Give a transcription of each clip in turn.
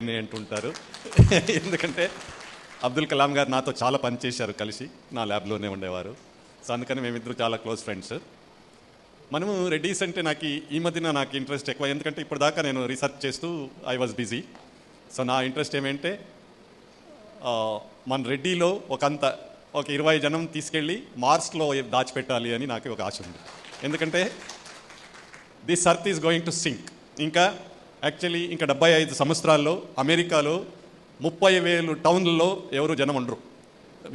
అంటుంటారు. ఎందుకంటే అబ్దుల్ కలాం గారు నాతో చాలా పని చేశారు కలిసి, నా ల్యాబ్లోనే ఉండేవారు. సో అందుకని మేమిద్దరు చాలా క్లోజ్ ఫ్రెండ్స్. మనము రెడ్డీస్ అంటే నాకు ఈ మధ్యన నాకు ఇంట్రెస్ట్ ఎక్కువ, ఎందుకంటే ఇప్పుడు దాకా నేను రీసెర్చ్ చేస్తూ ఐ వాజ్ బిజీ. సో నా ఇంట్రెస్ట్ ఏమంటే మన రెడ్డిలో ఒక 20 జనం తీసుకెళ్ళి మార్స్లో దాచిపెట్టాలి అని నాకు ఒక ఆశ ఉంది. ఎందుకంటే this earth is going to sink. ఇంకా 75 సంవత్సరాల్లో అమెరికాలో 30,000 టౌన్లలో ఎవరు జనం ఉండరు,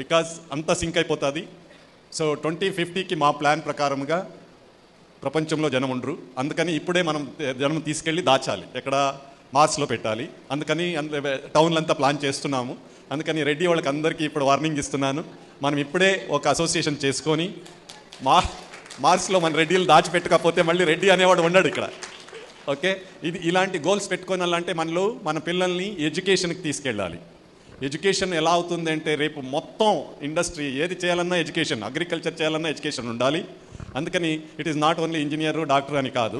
బికాజ్ అంతా సింక్ అయిపోతుంది. సో 2050కి మా ప్లాన్ ప్రకారంగా ప్రపంచంలో జనం ఉండరు. అందుకని ఇప్పుడే మనం జనం తీసుకెళ్ళి దాచాలి, ఎక్కడ మార్స్లో పెట్టాలి. అందుకని టౌన్లంతా ప్లాన్ చేస్తున్నాము. అందుకని రెడ్డి వాళ్ళకి అందరికీ ఇప్పుడు వార్నింగ్ ఇస్తున్నాను, మనం ఇప్పుడే ఒక అసోసియేషన్ చేసుకొని మార్స్లో మన రెడ్డిలు దాచిపెట్టకపోతే మళ్ళీ రెడ్డి అనేవాడు ఉండడు ఇక్కడ. ఓకే, ఇలాంటి గోల్స్ పెట్టుకోవాలంటే మన పిల్లల్ని ఎడ్యుకేషన్కి తీసుకెళ్ళాలి. ఎడ్యుకేషన్ ఎలా అవుతుంది అంటే రేపు మొత్తం ఇండస్ట్రీ ఏది చేయాలన్నా ఎడ్యుకేషన్, అగ్రికల్చర్ చేయాలన్నా ఎడ్యుకేషన్ ఉండాలి. అందుకని it is not only engineer doctor అని కాదు.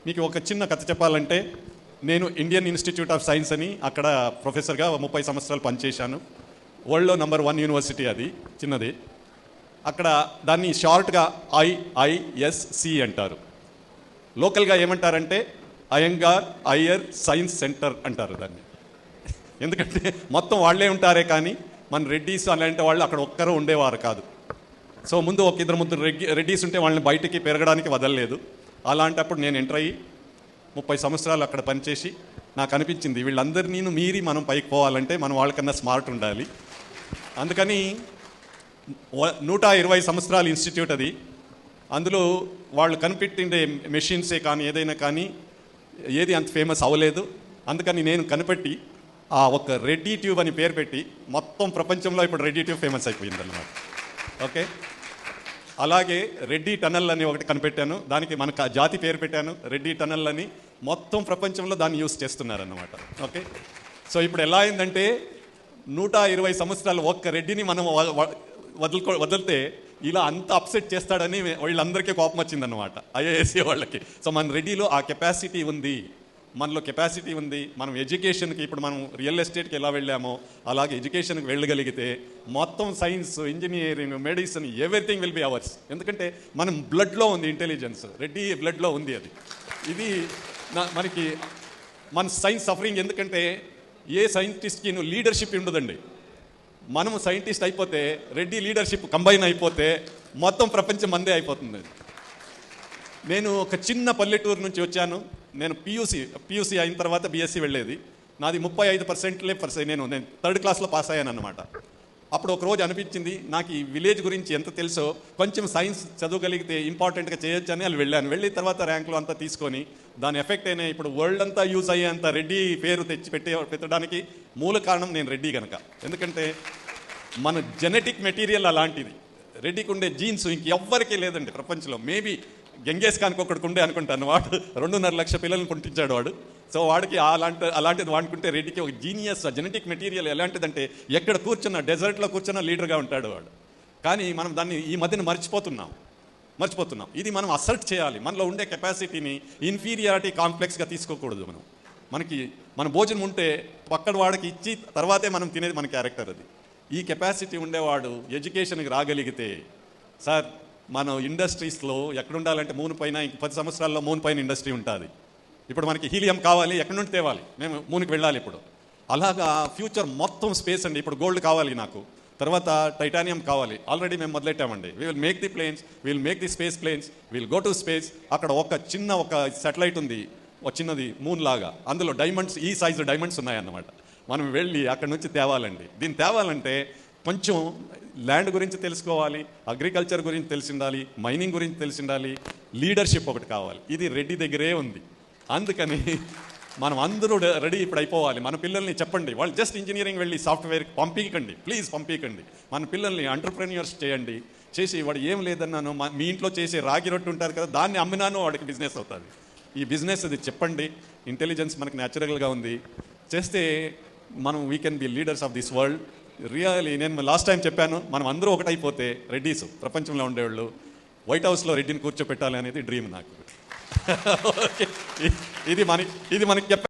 మీకు ఒక చిన్న కథ చెప్పాలంటే, నేను ఇండియన్ ఇన్స్టిట్యూట్ ఆఫ్ సైన్స్ అని అక్కడ ప్రొఫెసర్గా 30 సంవత్సరాలు పనిచేశాను. వరల్డ్లో నెంబర్ 1 యూనివర్సిటీ, అది చిన్నది. అక్కడ దాన్ని షార్ట్గా IISC అంటారు. లోకల్గా ఏమంటారంటే అయ్యర్ సైన్స్ సెంటర్ అంటారు దాన్ని. ఎందుకంటే మొత్తం వాళ్ళే ఉంటారే కానీ మన రెడ్డీస్ అలాంటి వాళ్ళు అక్కడ ఒక్కరూ ఉండేవారు కాదు. సో ముందు ఒక 2-3 రెడ్డీస్ ఉంటే వాళ్ళని బయటికి పెరగడానికి వదలలేదు. అలాంటప్పుడు నేను ఎంటర్ అయ్యి 30 సంవత్సరాలు అక్కడ పనిచేసి నాకు అనిపించింది, వీళ్ళందరినీ మీరి మనం పైకి పోవాలంటే మనం వాళ్ళకన్నా స్మార్ట్ ఉండాలి. అందుకని 120 సంవత్సరాల ఇన్స్టిట్యూట్ అది. అందులో వాళ్ళు కనిపెట్టిండే మెషిన్సే కానీ ఏదైనా కానీ ఏది అంత ఫేమస్ అవ్వలేదు. అందుకని నేను కనిపెట్టి ఆ ఒక రెడ్డీ ట్యూబ్ అని పేరు పెట్టి మొత్తం ప్రపంచంలో ఇప్పుడు రెడ్డీ ట్యూబ్ ఫేమస్ అయిపోయింది అన్నమాట. ఓకే, అలాగే రెడ్డీ టనల్ అని ఒకటి కనిపెట్టాను, దానికి మన జాతి పేరు పెట్టాను రెడ్డీ టనల్ అని. మొత్తం ప్రపంచంలో దాన్ని యూస్ చేస్తున్నారన్నమాట. ఓకే, సో ఇప్పుడు ఎలా అయిందంటే 120 సంవత్సరాలు ఒక్క రెడ్డిని మనం వదిలితే ఇలా అంత అప్సెట్ చేస్తాడని వీళ్ళందరికీ కోపం వచ్చిందన్నమాట, IISc వాళ్ళకి. సో మన రెడ్డిలో ఆ కెపాసిటీ ఉంది, మనలో కెపాసిటీ ఉంది. మనం ఎడ్యుకేషన్కి, ఇప్పుడు మనం రియల్ ఎస్టేట్కి ఎలా వెళ్ళామో అలాగే ఎడ్యుకేషన్కి వెళ్ళగలిగితే మొత్తం science, engineering, medicine, everything will be hours. ఎందుకంటే మనం బ్లడ్లో ఉంది ఇంటెలిజెన్స్, రెడ్డి బ్లడ్లో ఉంది అది. ఇది మనకి మన సైన్స్ సఫరింగ్. ఎందుకంటే ఏ సైంటిస్ట్కి లీడర్షిప్ ఉండదండి. మనము సైంటిస్ట్ అయిపోతే, రెడ్డి లీడర్షిప్ కంబైన్ అయిపోతే మొత్తం ప్రపంచం మందే అయిపోతుంది. నేను ఒక చిన్న పల్లెటూరు నుంచి వచ్చాను. నేను పియూసీ అయిన తర్వాత BSc వెళ్ళేది. నాది 35% నేను 3rd క్లాస్లో పాస్ అయ్యాను అన్నమాట. అప్పుడు ఒక రోజు అనిపించింది, నాకు ఈ విలేజ్ గురించి ఎంత తెలుసో కొంచెం సైన్స్ చదవగలిగితే ఇంపార్టెంట్గా చేయొచ్చు అని వాళ్ళు వెళ్ళాను. వెళ్ళిన తర్వాత ర్యాంకులు అంతా తీసుకొని దాని ఎఫెక్ట్ అయినా ఇప్పుడు వరల్డ్ అంతా యూజ్ అయ్యేంత రెడ్డి పేరు పెట్టడానికి మూల కారణం నేను రెడ్డి కనుక. ఎందుకంటే మన జెనెటిక్ మెటీరియల్ అలాంటిది. రెడ్డికి ఉండే జీన్స్ ఇంకెవ్వరికీ లేదండి ప్రపంచంలో. మేబీ గెంగేస్ ఖాన్కి ఒకటికి ఉండే అనుకుంటాను. వాడు 2.5 లక్ష పిల్లల్ని పుట్టించాడు వాడు. సో వాడికి అలాంటిది వాడుకుంటే రెడ్డికి ఒక జీనియస్ జెనెటిక్ మెటీరియల్ ఎలాంటిదంటే ఎక్కడ కూర్చున్నా, డెజర్ట్లో కూర్చున్నా లీడర్గా ఉంటాడు వాడు. కానీ మనం దాన్ని ఈ మధ్యన మర్చిపోతున్నాం. ఇది మనం అసర్ట్ చేయాలి. మనలో ఉండే కెపాసిటీని ఇన్ఫీరియారిటీ కాంప్లెక్స్గా తీసుకోకూడదు. మన భోజనం ఉంటే పక్కన వాడికి ఇచ్చి తర్వాతే మనం తినేది మన క్యారెక్టర్ అది. ఈ కెపాసిటీ ఉండేవాడు ఎడ్యుకేషన్కి రాగలిగితే, సార్ మనం ఇండస్ట్రీస్లో ఎక్కడ ఉండాలంటే మూన్ పైన, ఇంక 10 సంవత్సరాల్లో మూన్ పైన ఇండస్ట్రీ ఉంటుంది. ఇప్పుడు మనకి హీలియం కావాలి, ఎక్కడి నుండి తేవాలి, మేము మూన్కి వెళ్ళాలి ఇప్పుడు. అలాగా ఫ్యూచర్ మొత్తం స్పేస్ అండి. ఇప్పుడు గోల్డ్ కావాలి నాకు, తర్వాత టైటానియం కావాలి. ఆల్రెడీ మేము మొదలెట్టామండి. We will make the planes, we will make the space planes, will go to space. అక్కడ ఒక శాటిలైట్ ఉంది, ఒక చిన్నది మూన్ లాగా. అందులో డైమండ్స్, ఈ సైజు డైమండ్స్ ఉన్నాయన్నమాట. మనం వెళ్ళి అక్కడ నుంచి తేవాలండి. దీన్ని తేవాలంటే కొంచెం ల్యాండ్ గురించి తెలుసుకోవాలి, అగ్రికల్చర్ గురించి తెలిసి ఉండాలి, మైనింగ్ గురించి తెలిసి ఉండాలి, లీడర్షిప్ ఒకటి కావాలి. ఇది రెడ్డి దగ్గరే ఉంది. అందుకని మనం అందరూ రెడీ ఇప్పుడు అయిపోవాలి. మన పిల్లల్ని చెప్పండి, వాళ్ళు జస్ట్ ఇంజనీరింగ్ వెళ్ళి సాఫ్ట్వేర్కి పంపించకండి, ప్లీజ్ పంపించకండి. మన పిల్లల్ని ఎంటర్ప్రెన్యూర్స్ చేయండి. చేసి వాడు ఏం లేదన్నాను, మీ ఇంట్లో చేసే రాగి రొట్టె ఉంటారు కదా, దాన్ని అమ్మినాను వాడికి బిజినెస్ అవుతుంది. ఈ బిజినెస్ అది చెప్పండి. ఇంటెలిజెన్స్ మనకు న్యాచురల్గా ఉంది, చేస్తే మనం we can be leaders of this world. Really నేను లాస్ట్ టైం చెప్పాను, మనం అందరూ ఒకటైపోతే రెడ్డీస్ ప్రపంచంలో ఉండేవాళ్ళు వైట్ హౌస్లో రెడ్డిని కూర్చోపెట్టాలి అనేది డ్రీమ్ నాకు. ఇది మనకి